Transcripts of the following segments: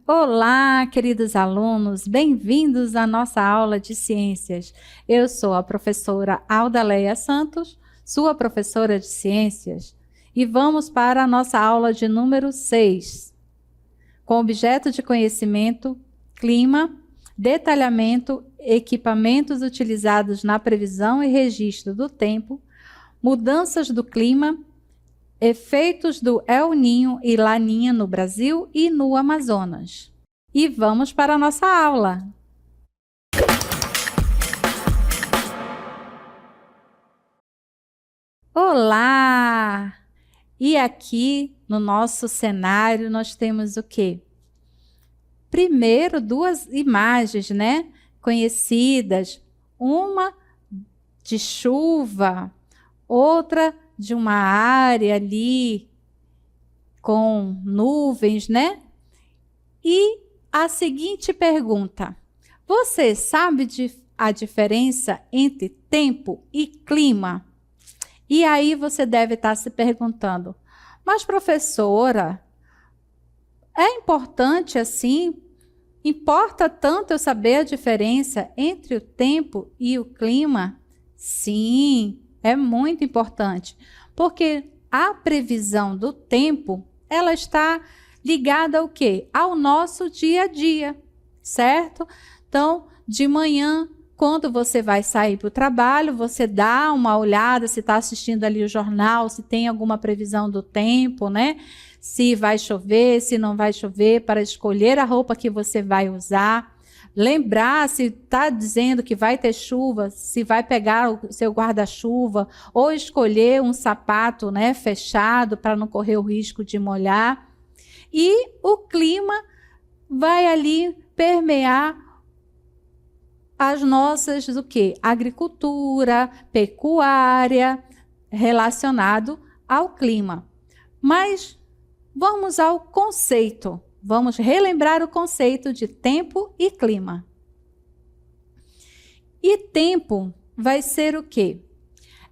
Olá, queridos alunos, bem-vindos à nossa aula de ciências. Eu sou a professora Aldaleia Santos, sua professora de ciências, e vamos para a nossa aula de número 6, com objeto de conhecimento, clima, detalhamento, equipamentos utilizados na previsão e registro do tempo, mudanças do clima, efeitos do El Niño e Laninha no Brasil e no Amazonas. E vamos para a nossa aula. Olá! E aqui no nosso cenário nós temos o quê? Primeiro, duas imagens, né? Conhecidas. Uma de chuva, outra de uma área ali com nuvens, né? E a seguinte pergunta: você sabe a diferença entre tempo e clima? E aí você deve estar se perguntando: mas professora, é importante assim? Importa tanto eu saber a diferença entre o tempo e o clima? Sim, é muito importante, porque a previsão do tempo, ela está ligada ao quê? Ao nosso dia a dia, certo? Então, de manhã, quando você vai sair para o trabalho, você dá uma olhada se está assistindo ali o jornal, se tem alguma previsão do tempo, né? Se vai chover, se não vai chover, para escolher a roupa que você vai usar. Lembrar se está dizendo que vai ter chuva, se vai pegar o seu guarda-chuva, ou escolher um sapato, né, fechado para não correr o risco de molhar. E o clima vai ali permear as nossas, o quê? Agricultura, pecuária, relacionado ao clima. Mas vamos ao conceito. Vamos relembrar o conceito de tempo e clima. E tempo vai ser o quê?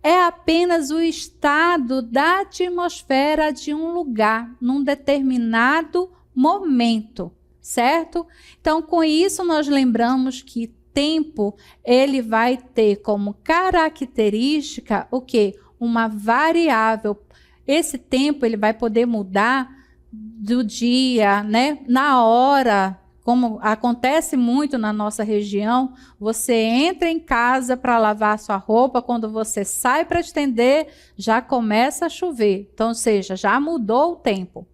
É apenas o estado da atmosfera de um lugar, num determinado momento, certo? Então, com isso, nós lembramos que tempo, ele vai ter como característica o quê? Uma variável. Esse tempo, ele vai poder mudar do dia, né? Na hora, como acontece muito na nossa região, você entra em casa para lavar sua roupa, quando você sai para estender, já começa a chover. Então, ou seja, já mudou o tempo.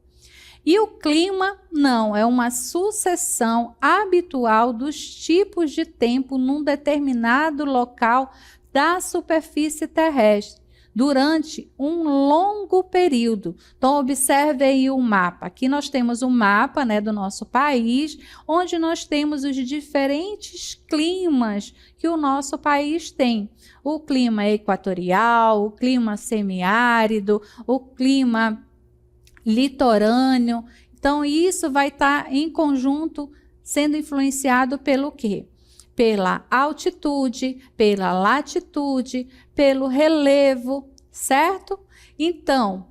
E o clima, não, é uma sucessão habitual dos tipos de tempo num determinado local da superfície terrestre, durante um longo período. Então, observe aí o mapa. Aqui nós temos um mapa, né, do nosso país, onde nós temos os diferentes climas que o nosso país tem. O clima equatorial, o clima semiárido, o clima litorâneo. Então, isso vai estar em conjunto sendo influenciado pelo quê? Pela altitude, pela latitude, pelo relevo, certo? Então,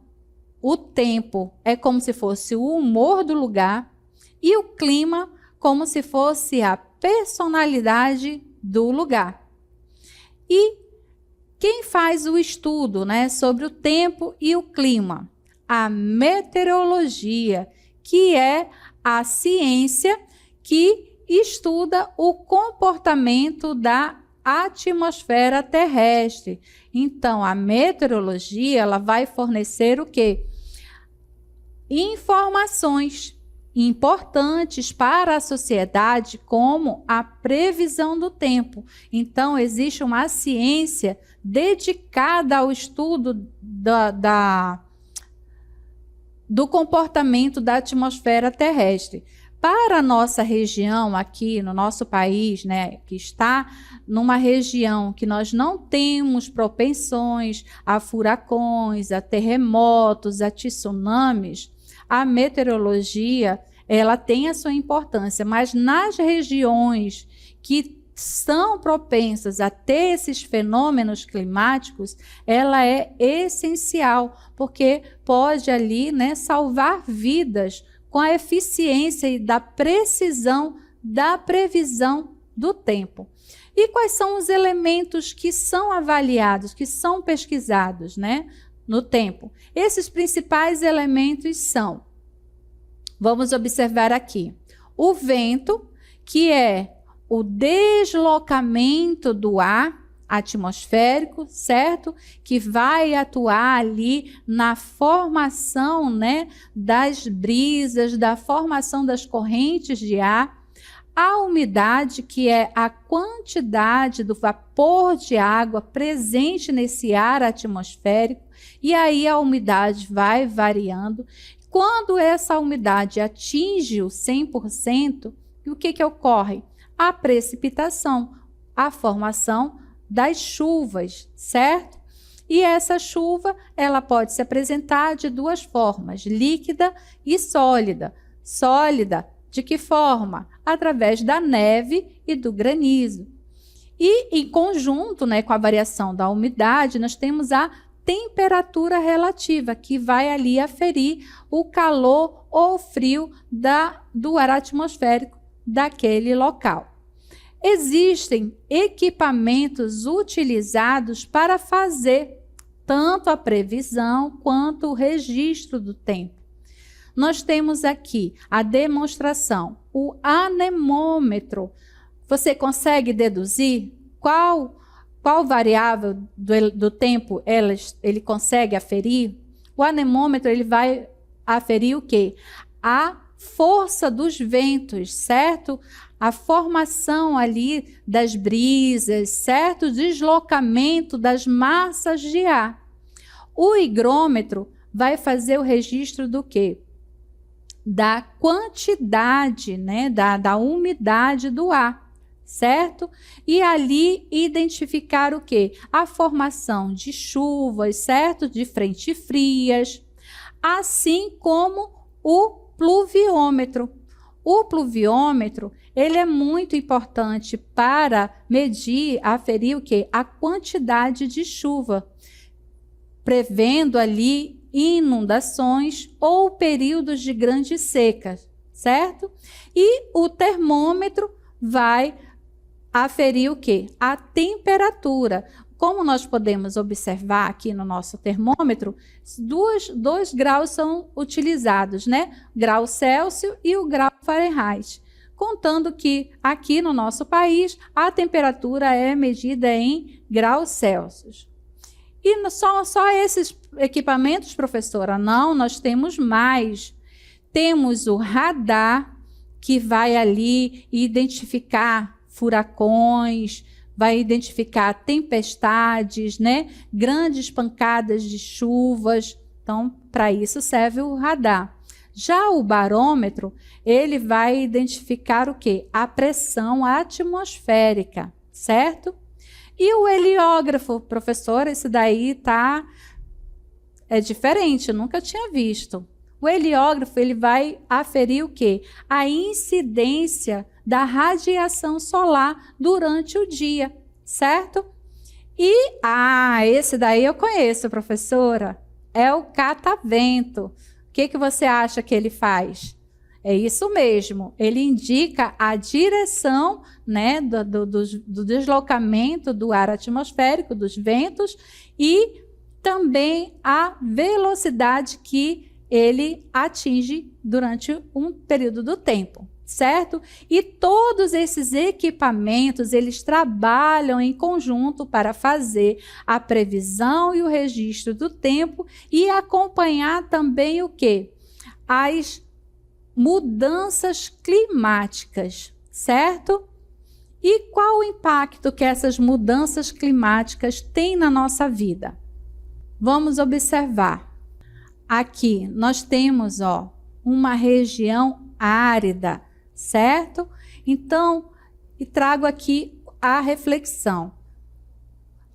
o tempo é como se fosse o humor do lugar e o clima como se fosse a personalidade do lugar. E quem faz o estudo, né, sobre o tempo e o clima? A meteorologia, que é a ciência que estuda o comportamento da atmosfera terrestre. Então, a meteorologia, ela vai fornecer o quê? Informações importantes para a sociedade, como a previsão do tempo. Então, existe uma ciência dedicada ao estudo do comportamento da atmosfera terrestre. Para a nossa região aqui, no nosso país, né, que está numa região que nós não temos propensões a furacões, a terremotos, a tsunamis, a meteorologia, ela tem a sua importância, mas nas regiões que são propensas a ter esses fenômenos climáticos, ela é essencial, porque pode ali, né, salvar vidas com a eficiência e da precisão da previsão do tempo. E quais são os elementos que são avaliados, que são pesquisados, né, no tempo? Esses principais elementos são, vamos observar aqui, o vento, que é o deslocamento do ar atmosférico, certo? Que vai atuar ali na formação, né, das brisas, da formação das correntes de ar. A umidade, que é a quantidade do vapor de água presente nesse ar atmosférico, e aí a umidade vai variando. Quando essa umidade atinge o 100%, o que ocorre? A precipitação, a formação das chuvas, certo? E essa chuva, ela pode se apresentar de duas formas, líquida e sólida. Sólida, de que forma? Através da neve e do granizo. E em conjunto, né, com a variação da umidade, nós temos a temperatura relativa, que vai ali aferir o calor ou frio do ar atmosférico daquele local. Existem equipamentos utilizados para fazer tanto a previsão quanto o registro do tempo. Nós temos aqui a demonstração, o anemômetro. Você consegue deduzir qual variável do tempo ele consegue aferir? O anemômetro ele vai aferir o quê? A força dos ventos, certo? A formação ali das brisas, certo? O deslocamento das massas de ar. O higrômetro vai fazer o registro do quê? Da quantidade, né? Da umidade do ar, certo? E ali identificar o quê? A formação de chuvas, certo? De frentes frias, assim como o pluviômetro. O pluviômetro, ele é muito importante para medir, aferir o quê? A quantidade de chuva, prevendo ali inundações ou períodos de grandes secas, certo? E o termômetro vai aferir o quê? A temperatura. Como nós podemos observar aqui no nosso termômetro, dois graus são utilizados, né? Grau Celsius e o grau Fahrenheit. Contando que aqui no nosso país a temperatura é medida em graus Celsius. E só esses equipamentos, professora? Não, nós temos mais. Temos o radar, que vai ali identificar furacões, vai identificar tempestades, né? Grandes pancadas de chuvas. Então, para isso serve o radar. Já o barômetro, ele vai identificar o quê? A pressão atmosférica, certo? E o heliógrafo, professor, esse daí é diferente, eu nunca tinha visto. O heliógrafo, ele vai aferir o quê? A incidência da radiação solar durante o dia, certo? E, esse daí eu conheço, professora, é o catavento. O que você acha que ele faz? É isso mesmo, ele indica a direção, né, do deslocamento do ar atmosférico, dos ventos, e também a velocidade que ele atinge durante um período do tempo, certo? E todos esses equipamentos, eles trabalham em conjunto para fazer a previsão e o registro do tempo e acompanhar também o quê? As mudanças climáticas, certo? E qual o impacto que essas mudanças climáticas têm na nossa vida? Vamos observar. Aqui nós temos, uma região árida, certo? Então, e trago aqui a reflexão.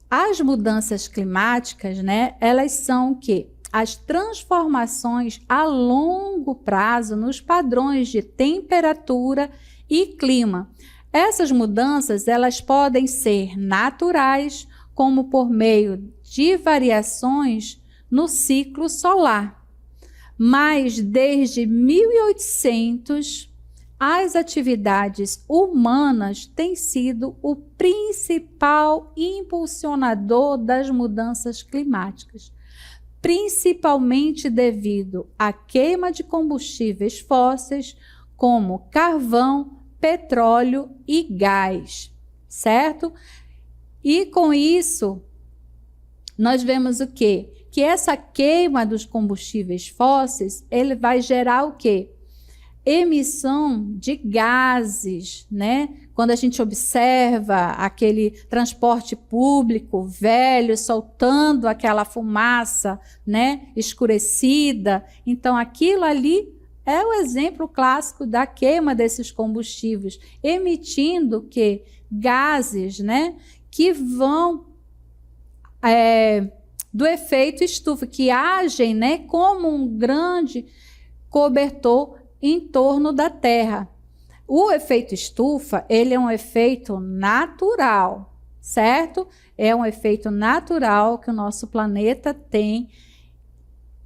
As mudanças climáticas, né, elas são o quê? As transformações a longo prazo nos padrões de temperatura e clima. Essas mudanças, elas podem ser naturais, como por meio de variações no ciclo solar. Mas desde 1800, as atividades humanas têm sido o principal impulsionador das mudanças climáticas, principalmente devido à queima de combustíveis fósseis, como carvão, petróleo e gás, certo? E com isso, nós vemos o quê? Que essa queima dos combustíveis fósseis, ele vai gerar o quê? Emissão de gases, né? Quando a gente observa aquele transporte público velho soltando aquela fumaça, né, escurecida, então aquilo ali é o exemplo clássico da queima desses combustíveis, emitindo que gases, né, que vão do efeito estufa, que agem, né, como um grande cobertor em torno da Terra. O efeito estufa, ele é um efeito natural, certo? É um efeito natural que o nosso planeta tem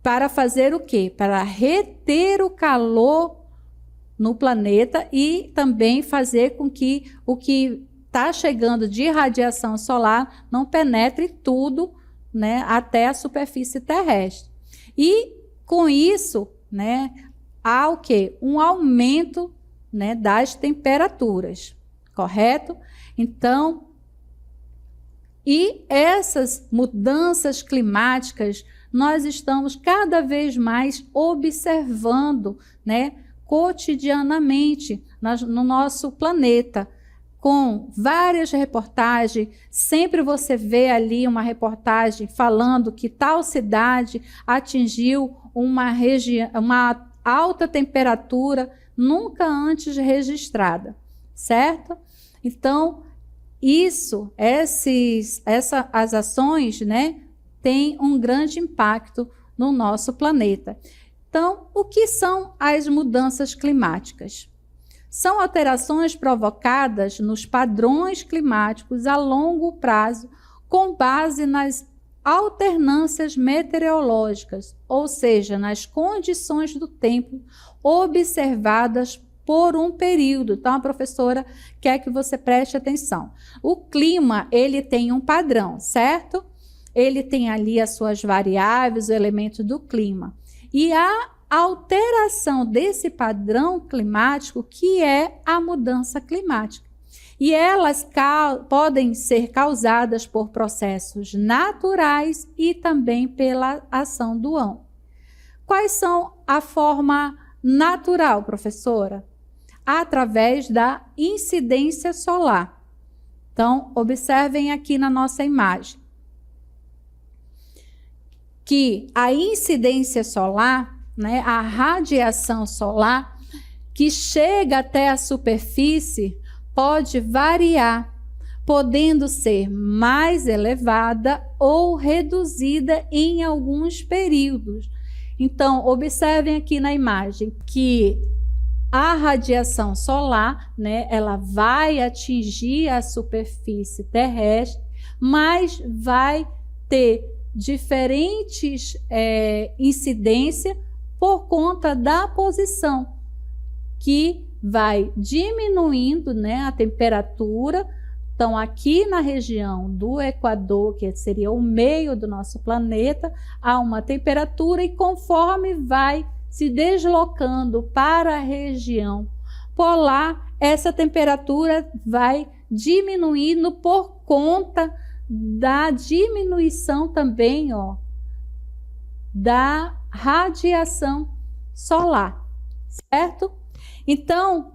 para fazer o quê? Para reter o calor no planeta e também fazer com que o que está chegando de radiação solar não penetre tudo, né, até a superfície terrestre. E com isso, né, há o quê? Um aumento, né, das temperaturas, correto? Então, e essas mudanças climáticas nós estamos cada vez mais observando, né, cotidianamente no nosso planeta, com várias reportagens. Sempre você vê ali uma reportagem falando que tal cidade atingiu uma alta temperatura nunca antes registrada, certo? Então, as ações, né, têm um grande impacto no nosso planeta. Então, o que são as mudanças climáticas? São alterações provocadas nos padrões climáticos a longo prazo, com base nas alternâncias meteorológicas, ou seja, nas condições do tempo observadas por um período. Então, a professora quer que você preste atenção. O clima, ele tem um padrão, certo? Ele tem ali as suas variáveis, o elemento do clima. E a alteração desse padrão climático, que é a mudança climática. E elas podem ser causadas por processos naturais e também pela ação do homem. Quais são a forma natural, professora? Através da incidência solar. Então, observem aqui na nossa imagem que a incidência solar, né, a radiação solar que chega até a superfície pode variar, podendo ser mais elevada ou reduzida em alguns períodos. Então, observem aqui na imagem que a radiação solar, né, ela vai atingir a superfície terrestre, mas vai ter diferentes incidências por conta da posição, que vai diminuindo, né, a temperatura. Então, aqui na região do Equador, que seria o meio do nosso planeta, há uma temperatura e conforme vai se deslocando para a região polar, essa temperatura vai diminuindo por conta da diminuição também, da radiação solar, certo? Então,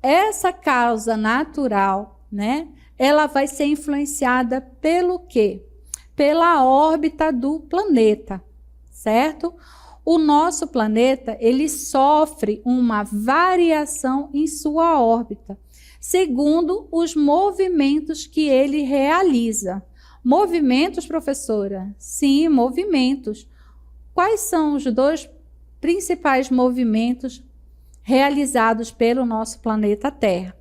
essa causa natural, né, ela vai ser influenciada pelo quê? Pela órbita do planeta, certo? O nosso planeta, ele sofre uma variação em sua órbita, segundo os movimentos que ele realiza. Movimentos, professora? Sim, movimentos. Quais são os dois principais movimentos realizados pelo nosso planeta Terra?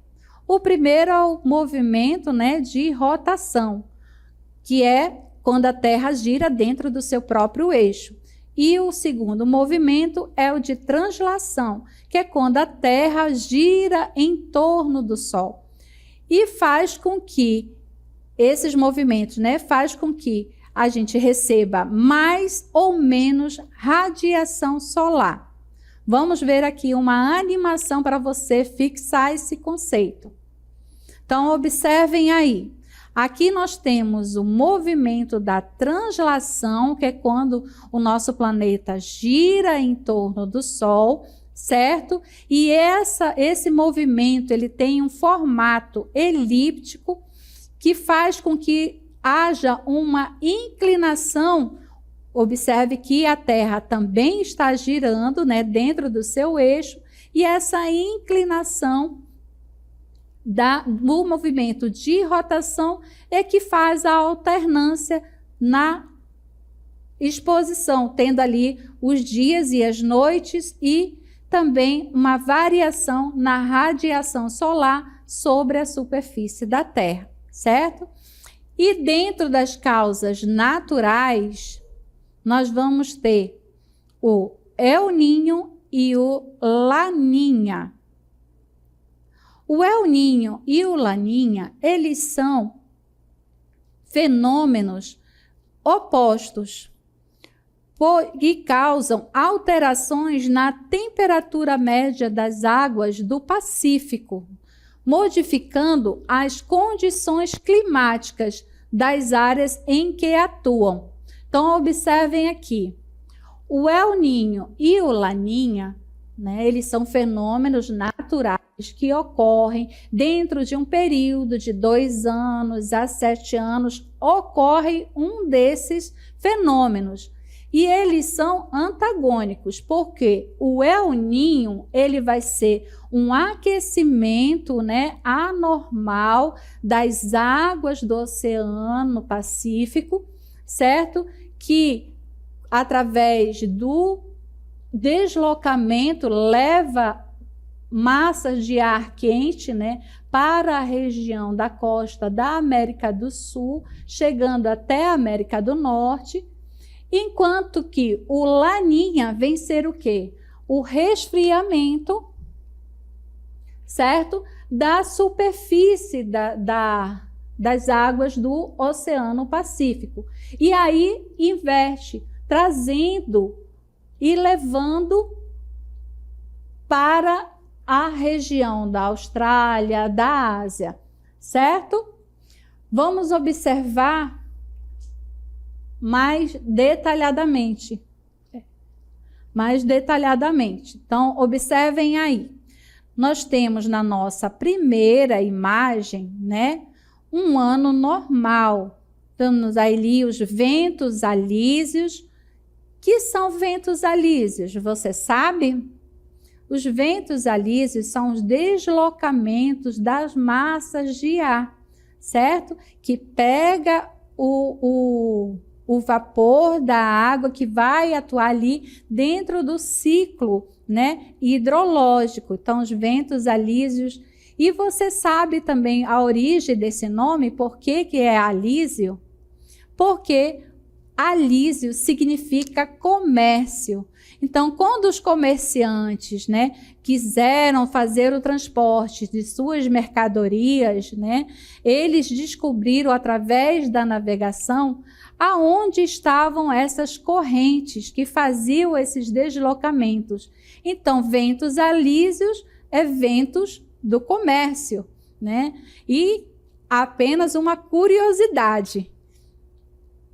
O primeiro é o movimento, né, de rotação, que é quando a Terra gira dentro do seu próprio eixo. E o segundo movimento é o de translação, que é quando a Terra gira em torno do Sol. E faz com que esses movimentos, né, faz com que a gente receba mais ou menos radiação solar. Vamos ver aqui uma animação para você fixar esse conceito. Então, observem aí. Aqui nós temos o movimento da translação, que é quando o nosso planeta gira em torno do Sol, certo? E esse movimento ele tem um formato elíptico que faz com que haja uma inclinação. Observe que a Terra também está girando, né, dentro do seu eixo, e essa inclinação do movimento de rotação é que faz a alternância na exposição, tendo ali os dias e as noites e também uma variação na radiação solar sobre a superfície da Terra, certo? E dentro das causas naturais, nós vamos ter o El Niño e o Laninha. O El Niño e o Laninha, eles são fenômenos opostos que causam alterações na temperatura média das águas do Pacífico, modificando as condições climáticas das áreas em que atuam. Então, observem aqui, o El Niño e o Laninha, né, eles são fenômenos naturais que ocorrem dentro de um período de 2 anos a 7 anos, ocorre um desses fenômenos. E eles são antagônicos, porque o El Niño, ele vai ser um aquecimento, né, anormal das águas do Oceano Pacífico, certo? Que, através do deslocamento, leva massas de ar quente, né, para a região da costa da América do Sul, chegando até a América do Norte, enquanto que o Laninha vem ser o quê? O resfriamento, certo? Da superfície das águas do Oceano Pacífico. E aí inverte, trazendo e levando para a região da Austrália, da Ásia, certo? Vamos observar mais detalhadamente. Então, observem aí. Nós temos na nossa primeira imagem, né, um ano normal. Temos ali os ventos alísios. Que são ventos alísios? Você sabe? Os ventos alísios são os deslocamentos das massas de ar, certo? Que pega o vapor da água que vai atuar ali dentro do ciclo, né, hidrológico. Então, os ventos alísios. E você sabe também a origem desse nome, por que é alísio? Porque alísio significa comércio. Então, quando os comerciantes, né, quiseram fazer o transporte de suas mercadorias, né, eles descobriram através da navegação aonde estavam essas correntes que faziam esses deslocamentos. Então, ventos alísios é ventos do comércio, né? E apenas uma curiosidade.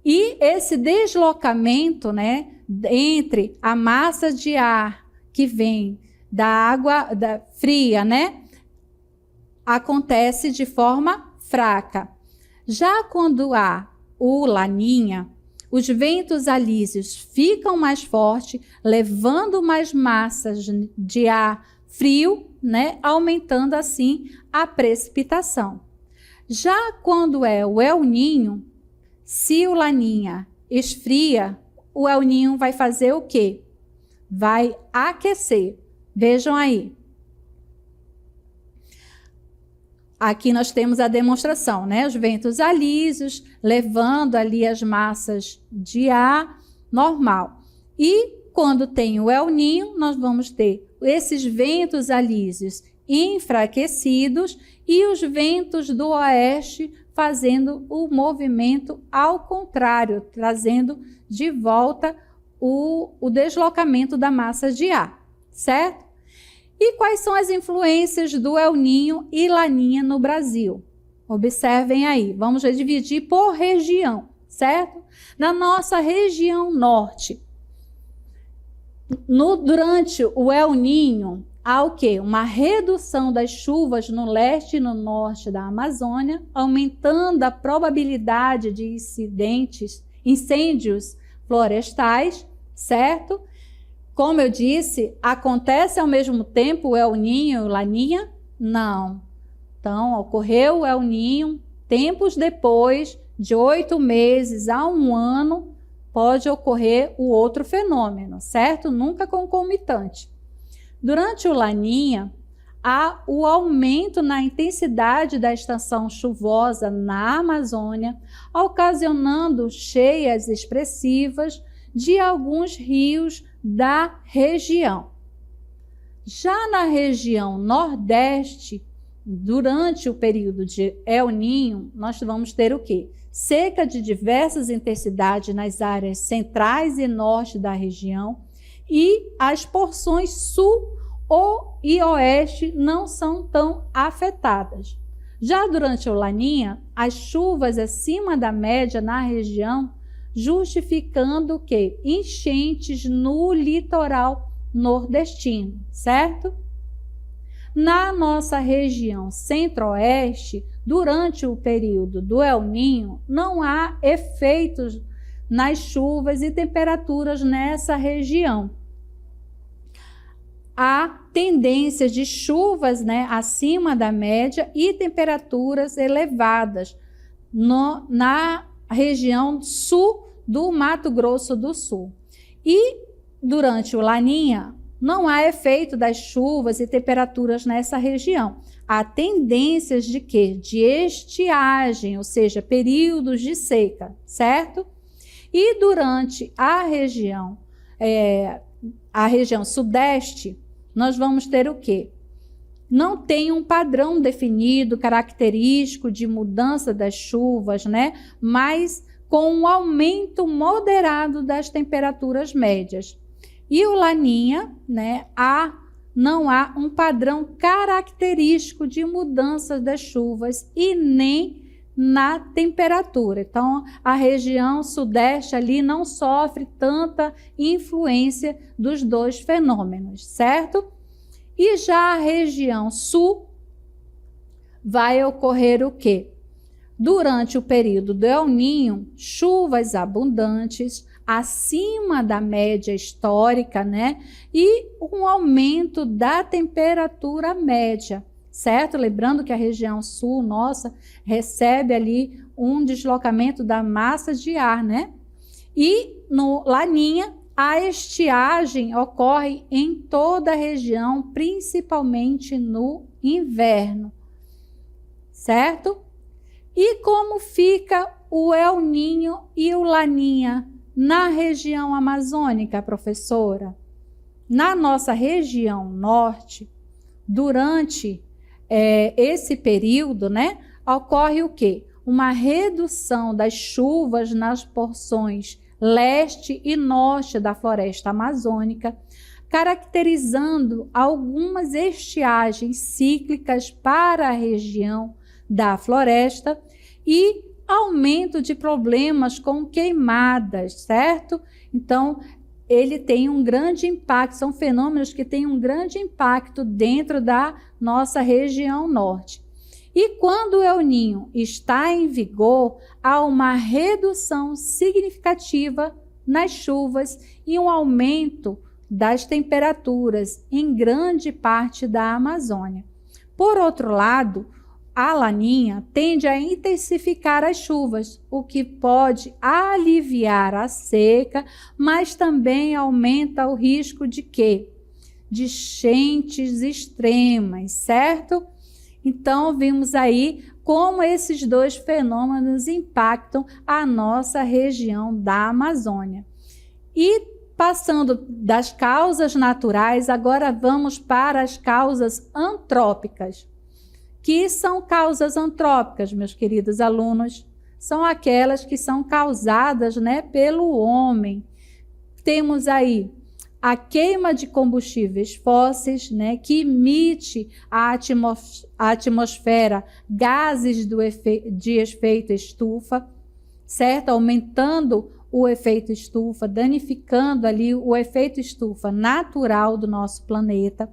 E esse deslocamento, né, entre a massa de ar que vem da água fria, né, acontece de forma fraca. Já quando há o Laninha, os ventos alísios ficam mais fortes, levando mais massas de ar frio, né, aumentando assim a precipitação. Já quando é o El Niño, se o Laninha esfria, o El Niño vai fazer o quê? Vai aquecer. Vejam aí. Aqui nós temos a demonstração, né? Os ventos alísios levando ali as massas de ar normal. E quando tem o El Niño, nós vamos ter esses ventos alísios enfraquecidos e os ventos do oeste fazendo o movimento ao contrário, trazendo de volta o deslocamento da massa de ar, certo? E quais são as influências do El Niño e Laninha no Brasil? Observem aí, vamos dividir por região, certo? Na nossa região norte, durante o El Niño, há o quê? Uma redução das chuvas no leste e no norte da Amazônia, aumentando a probabilidade de incêndios florestais, certo? Como eu disse, acontece ao mesmo tempo o El Niño e o Laninha? Não. Então, ocorreu o El Niño, tempos depois, de 8 meses a 1 ano, pode ocorrer o outro fenômeno, certo? Nunca concomitante. Durante o Laninha, há o aumento na intensidade da estação chuvosa na Amazônia, ocasionando cheias expressivas de alguns rios da região. Já na região nordeste, durante o período de El Niño, nós vamos ter o quê? Seca de diversas intensidades nas áreas centrais e norte da região, e as porções sul e oeste não são tão afetadas. Já durante o Laninha, as chuvas acima da média na região, justificando o quê? Enchentes no litoral nordestino, certo? Na nossa região centro-oeste, durante o período do El Niño, não há efeitos nas chuvas e temperaturas nessa região. Há tendências de chuvas, acima da média e temperaturas elevadas na região sul do Mato Grosso do Sul. E durante o Laninha, não há efeito das chuvas e temperaturas nessa região. Há tendências de quê? De estiagem, ou seja, períodos de seca, certo? E durante a região sudeste, nós vamos ter o quê? Não tem um padrão definido, característico de mudança das chuvas, mas com um aumento moderado das temperaturas médias. E o Laninha, não há um padrão característico de mudança das chuvas e nem na temperatura. Então, a região sudeste ali não sofre tanta influência dos dois fenômenos, certo? E já a região sul vai ocorrer o quê? Durante o período do El Niño, chuvas abundantes, acima da média histórica, e um aumento da temperatura média, certo? Lembrando que a região sul nossa recebe ali um deslocamento da massa de ar, E no Laninha, a estiagem ocorre em toda a região, principalmente no inverno, certo? E como fica o El Niño e o Laninha na região amazônica, professora? Na nossa região norte, durante esse período, ocorre o quê? Uma redução das chuvas nas porções leste e norte da floresta amazônica, caracterizando algumas estiagens cíclicas para a região da floresta e aumento de problemas com queimadas, certo? Então, ele tem um grande impacto, são fenômenos que têm um grande impacto dentro da nossa região norte. E quando o El Niño está em vigor, há uma redução significativa nas chuvas e um aumento das temperaturas em grande parte da Amazônia. Por outro lado, a Laninha tende a intensificar as chuvas, o que pode aliviar a seca, mas também aumenta o risco de quê? De enchentes extremas, certo? Então, vimos aí como esses dois fenômenos impactam a nossa região da Amazônia. E Passando das causas naturais, agora vamos para as causas antrópicas. Que são causas antrópicas, meus queridos alunos? São aquelas que são causadas, né, pelo homem. Temos aí a queima de combustíveis fósseis, né, que emite à atmosfera gases de efeito estufa, certo? Aumentando o efeito estufa, danificando ali o efeito estufa natural do nosso planeta.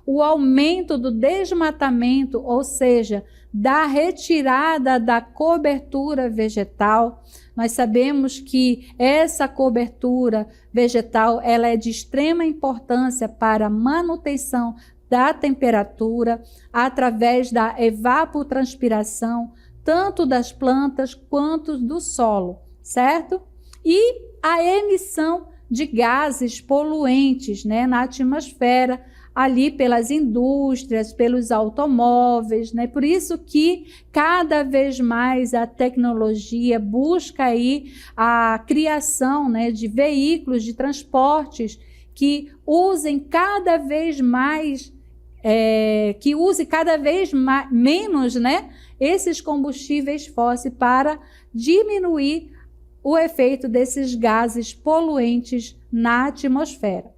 O aumento do desmatamento, ou seja, da retirada da cobertura vegetal. Nós sabemos que essa cobertura vegetal ela é de extrema importância para a manutenção da temperatura através da evapotranspiração, tanto das plantas quanto do solo, certo? E a emissão de gases poluentes, né, na atmosfera, ali pelas indústrias, pelos automóveis, né? Por isso que cada vez mais a tecnologia busca aí a criação, né, de veículos, de transportes que usem cada vez mais, menos, né, esses combustíveis fósseis para diminuir o efeito desses gases poluentes na atmosfera.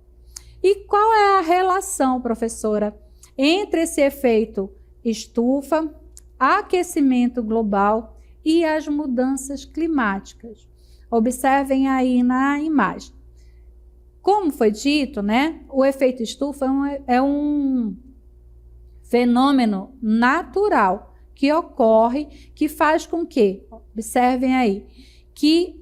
E qual é a relação, professora, entre esse efeito estufa, aquecimento global e as mudanças climáticas? Observem aí na imagem. Como foi dito, né, o efeito estufa é um fenômeno natural que ocorre, que faz com que, observem aí, que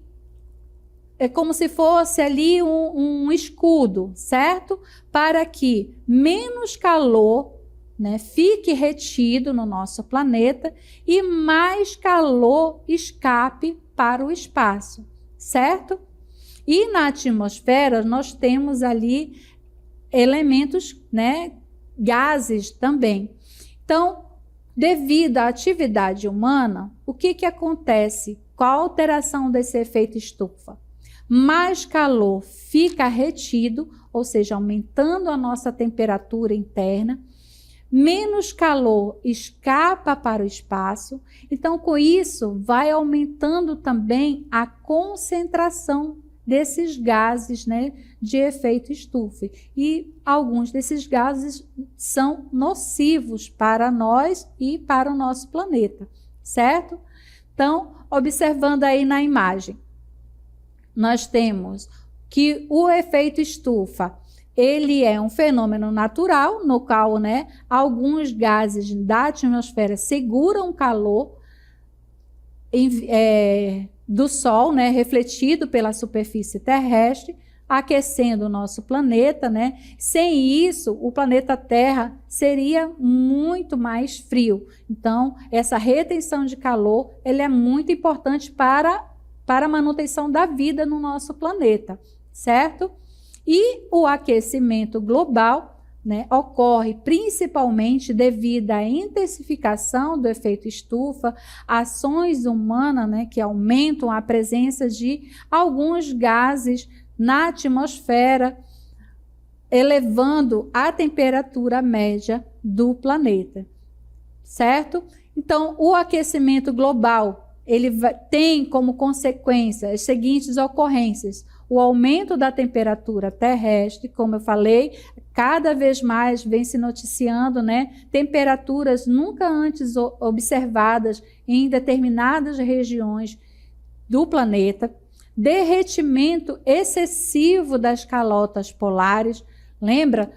é como se fosse ali um escudo, certo? Para que menos calor, né, fique retido no nosso planeta e mais calor escape para o espaço, certo? E na atmosfera nós temos ali elementos, né, gases também. Então, devido à atividade humana, o que acontece? Qual a alteração desse efeito estufa? Mais calor fica retido, ou seja, aumentando a nossa temperatura interna, menos calor escapa para o espaço. Então, com isso, vai aumentando também a concentração desses gases, né, de efeito estufa. E alguns desses gases são nocivos para nós e para o nosso planeta, certo? Então, observando aí na imagem, nós temos que o efeito estufa, ele é um fenômeno natural, no qual, né, alguns gases da atmosfera seguram o calor do Sol, né, refletido pela superfície terrestre, aquecendo o nosso planeta, né? Sem isso, o planeta Terra seria muito mais frio. Então, essa retenção de calor, ele é muito importante para a manutenção da vida no nosso planeta, certo? E o aquecimento global, né, ocorre principalmente devido à intensificação do efeito estufa, ações humanas, né, que aumentam a presença de alguns gases na atmosfera, elevando a temperatura média do planeta, certo? Então, o aquecimento global ele tem como consequência as seguintes ocorrências: o aumento da temperatura terrestre, como eu falei, cada vez mais vem se noticiando, né, temperaturas nunca antes observadas em determinadas regiões do planeta, derretimento excessivo das calotas polares. Lembra?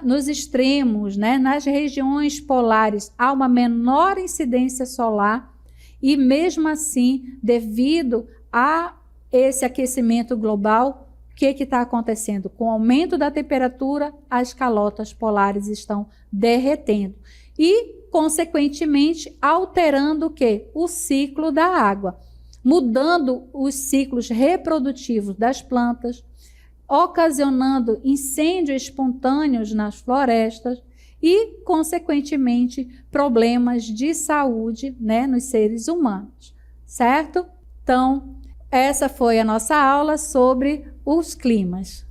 Nos extremos, né, nas regiões polares, há uma menor incidência solar. E mesmo assim, devido a esse aquecimento global, o que está acontecendo? Com o aumento da temperatura, as calotas polares estão derretendo e, consequentemente, alterando o quê? O ciclo da água, mudando os ciclos reprodutivos das plantas, ocasionando incêndios espontâneos nas florestas e, consequentemente, problemas de saúde, né, nos seres humanos, certo? Então, essa foi a nossa aula sobre os climas.